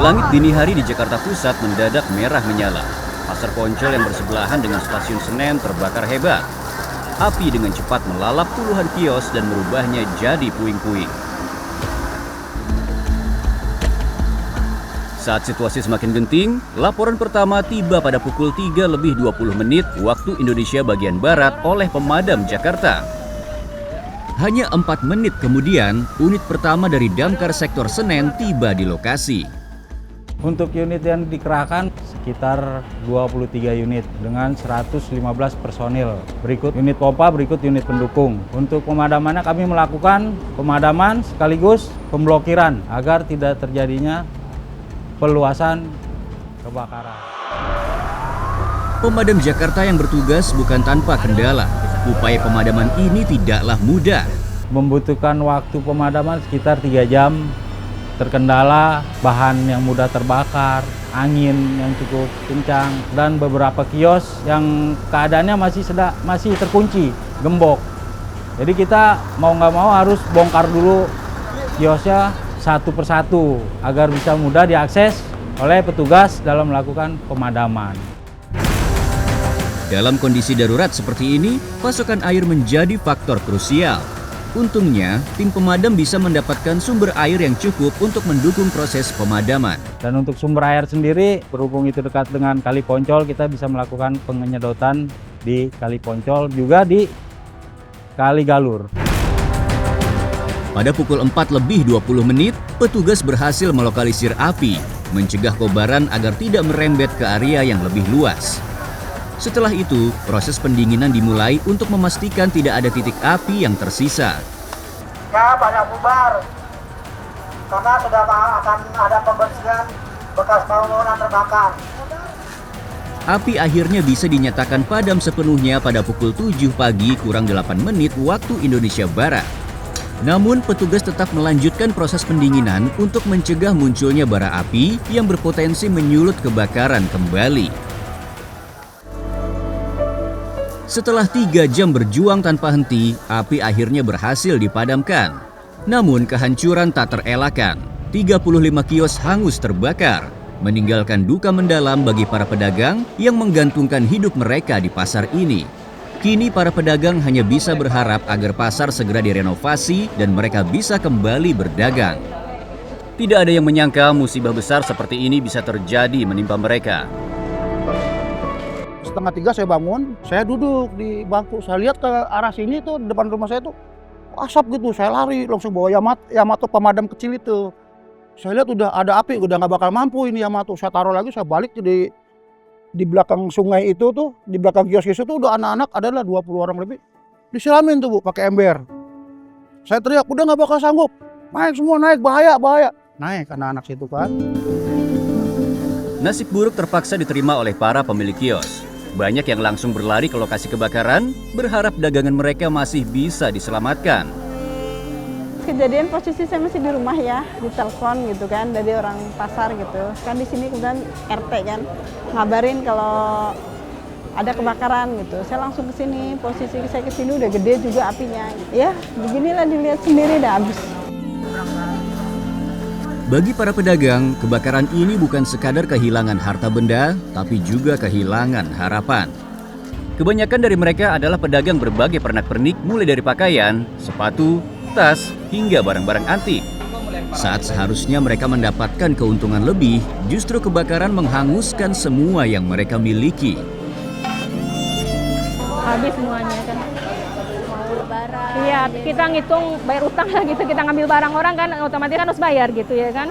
Langit dini hari di Jakarta Pusat mendadak merah menyala. Pasar Poncol yang bersebelahan dengan Stasiun Senen terbakar hebat. Api dengan cepat melalap puluhan kios dan merubahnya jadi puing-puing. Saat situasi semakin genting, laporan pertama tiba pada pukul 3:20 waktu Indonesia bagian Barat oleh pemadam Jakarta. Hanya 4 menit kemudian, unit pertama dari damkar sektor Senen tiba di lokasi. Untuk unit yang dikerahkan sekitar 23 unit dengan 115 personil. Berikut unit pompa, berikut unit pendukung. Untuk pemadamannya kami melakukan pemadaman sekaligus pemblokiran agar tidak terjadinya peluasan kebakaran. Pemadam Jakarta yang bertugas bukan tanpa kendala. Upaya pemadaman ini tidaklah mudah. Membutuhkan waktu pemadaman sekitar 3 jam. Terkendala bahan yang mudah terbakar, angin yang cukup kencang, dan beberapa kios yang keadaannya masih terkunci, gembok. Jadi kita mau nggak mau harus bongkar dulu kiosnya satu persatu agar bisa mudah diakses oleh petugas dalam melakukan pemadaman. Dalam kondisi darurat seperti ini, pasokan air menjadi faktor krusial. Untungnya, tim pemadam bisa mendapatkan sumber air yang cukup untuk mendukung proses pemadaman. Dan untuk sumber air sendiri, berhubung itu dekat dengan Kali Poncol, kita bisa melakukan pengenyedotan di Kali Poncol, juga di Kali Galur. Pada pukul 4:20, petugas berhasil melokalisir api, mencegah kobaran agar tidak merembet ke area yang lebih luas. Setelah itu, proses pendinginan dimulai untuk memastikan tidak ada titik api yang tersisa. Ya, banyak bubar. Karena sudah akan ada pembersihan bekas bangunan terbakar. Api akhirnya bisa dinyatakan padam sepenuhnya pada pukul 7 pagi kurang 8 menit waktu Indonesia Barat. Namun, petugas tetap melanjutkan proses pendinginan untuk mencegah munculnya bara api yang berpotensi menyulut kebakaran kembali. Setelah 3 jam berjuang tanpa henti, api akhirnya berhasil dipadamkan. Namun kehancuran tak terelakkan. 35 kios hangus terbakar, meninggalkan duka mendalam bagi para pedagang yang menggantungkan hidup mereka di pasar ini. Kini para pedagang hanya bisa berharap agar pasar segera direnovasi dan mereka bisa kembali berdagang. Tidak ada yang menyangka musibah besar seperti ini bisa terjadi menimpa mereka. 2:30 saya bangun, saya duduk di bangku, saya lihat ke arah sini tuh, depan rumah saya tuh asap gitu, saya lari langsung bawa Yamato pemadam kecil itu. Saya lihat udah ada api, udah nggak bakal mampu ini Yamato. Saya taruh lagi, saya balik di belakang sungai itu tuh, di belakang kios-kios itu udah anak-anak, adalah 20 orang lebih. Disiramin tuh Bu, pakai ember. Saya teriak, udah nggak bakal sanggup. Naik semua, naik, bahaya. Naik anak-anak situ kan. Nasib buruk terpaksa diterima oleh para pemilik kios. Banyak yang langsung berlari ke lokasi kebakaran, berharap dagangan mereka masih bisa diselamatkan. Kejadian posisi saya masih di rumah ya, ditelepon gitu kan dari orang pasar gitu. Kan di sini kemudian RT kan ngabarin kalau ada kebakaran gitu. Saya langsung ke sini, posisi saya ke sini udah gede juga apinya. Ya, beginilah dilihat sendiri dah habis. Bagi para pedagang, kebakaran ini bukan sekadar kehilangan harta benda, tapi juga kehilangan harapan. Kebanyakan dari mereka adalah pedagang berbagai pernak-pernik mulai dari pakaian, sepatu, tas, hingga barang-barang antik. Saat seharusnya mereka mendapatkan keuntungan lebih, justru kebakaran menghanguskan semua yang mereka miliki. Habis semuanya kan. Iya, kita ngitung bayar utang lah gitu, kita ngambil barang orang kan otomatis kan harus bayar gitu ya kan.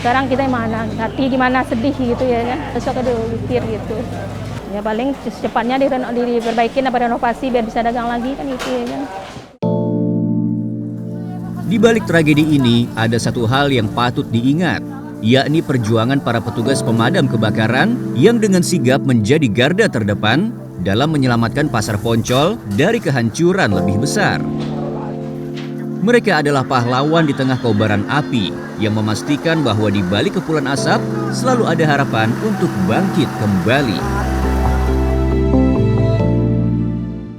Sekarang kita gimana, hati gimana, sedih gitu ya kan, besok ada mikir gitu. Ya paling secepatnya diperbaikin apa renovasi biar bisa dagang lagi kan gitu ya kan. Di balik tragedi ini ada satu hal yang patut diingat, yakni perjuangan para petugas pemadam kebakaran yang dengan sigap menjadi garda terdepan dalam menyelamatkan pasar Poncol dari kehancuran lebih besar. Mereka adalah pahlawan di tengah kobaran api yang memastikan bahwa di balik kepulan asap selalu ada harapan untuk bangkit kembali.